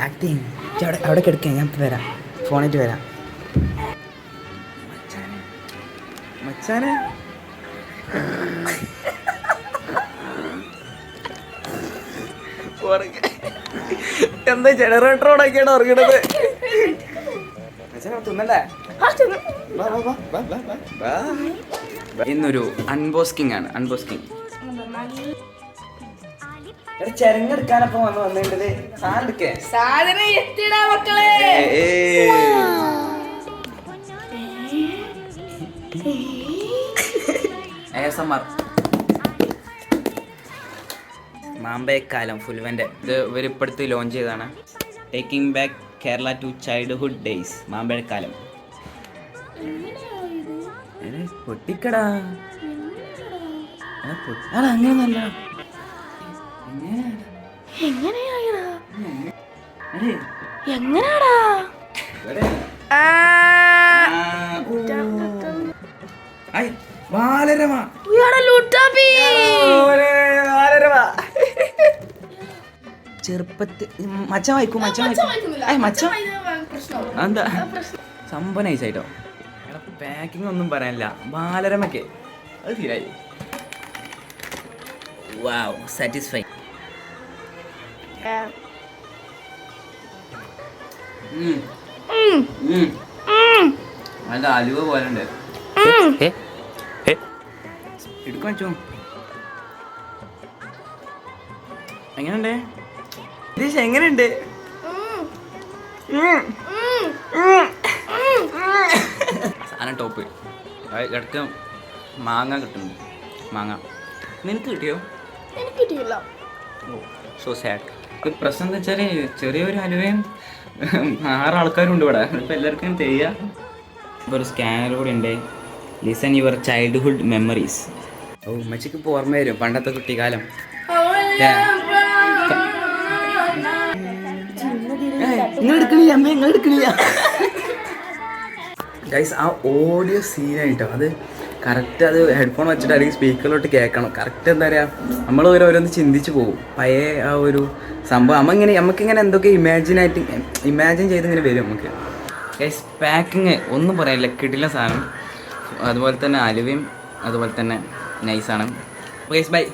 Acting അവിടെ കിടക്കുക, ഞാൻ വരാം, ഫോണിട്ട് വരാം. മച്ചാനെ എന്താ ജനറേറ്ററോടൊക്കെയാണ് ഉറങ്ങണത്? തിന്നല്ലേ? ഇന്നൊരു അൺബോസ്കിംഗ് ആണ്. അൺബോസ്കിംഗ് ചെരങ്ങെടുക്കാനപ്പോ വന്നിട്ടത്. സാധനം എടുക്കേ, സാധനം എത്തിടാ മക്കളെ. മാമ്പഴക്കാലം ഫുൽവൻ്റെ ഇത് ഇവരിപ്പടുത്ത് ലോഞ്ച് ചെയ്തതാണ്. Taking back Kerala to childhood days. മാമ്പഴക്കാലം പൊട്ടിക്കടാ, അങ്ങനെ നല്ല എങ്ങനെയാടാ ചെറുപ്പത്തിൽ മച്ച വായിക്കും. എന്താ സംഭവം നൈസായിട്ടോ. പാക്കിംഗ് ഒന്നും പറയാനില്ല. ബാലരമയ്ക്ക് അത് തീരായി. വാവ്, സാറ്റിസ്ഫൈ. നല്ല അലുവ പോലെ ഉണ്ട്. എടുക്കാൻ വെച്ചോ. എങ്ങനെയുണ്ട് എങ്ങനെയുണ്ട്? സാധനം ടോപ്പ്. ഇടയ്ക്ക് മാങ്ങ കിട്ടുന്നു. മാങ്ങ നിനക്ക് കിട്ടിയോ? എനിക്ക് കിട്ടിയില്ല. So sad. പ്രശ്നം എന്താ വെച്ചാൽ ചെറിയൊരു അലുവയും 6 ആൾക്കാരുണ്ട് ഇവിടെ. ഇപ്പം എല്ലാവർക്കും ചെയ്യുക. ഇപ്പോൾ ഒരു സ്കാനർ കൂടി ഉണ്ട്. Listen your childhood memories. ഓ, ഉമ്മച്ചിക്ക് ഇപ്പോൾ ഓർമ്മ വരും പണ്ടത്തെ കുട്ടിക്കാലം. ഗൈസ്, ആ ഓഡിയോ സീനായിട്ടോ അത് കറക്റ്റ്. അത് ഹെഡ്ഫോൺ വെച്ചിട്ട് അല്ലെങ്കിൽ സ്പീക്കറിലോട്ട് കേൾക്കണം. കറക്റ്റ് എന്താ പറയുക, നമ്മൾ ഓരോന്ന് ചിന്തിച്ച് പോകും. പഴയ ആ ഒരു സംഭവം നമുക്കിങ്ങനെ എന്തൊക്കെ ഇമാജിൻ ചെയ്തിങ്ങനെ വരും നമുക്ക്. ഗൈസ്, പാക്കിങ് ഒന്നും പറയാനില്ല, കിടിലൻ സാധനം. അതുപോലെ തന്നെ അലുവയും അതുപോലെ തന്നെ നൈസാണ്. Guys by.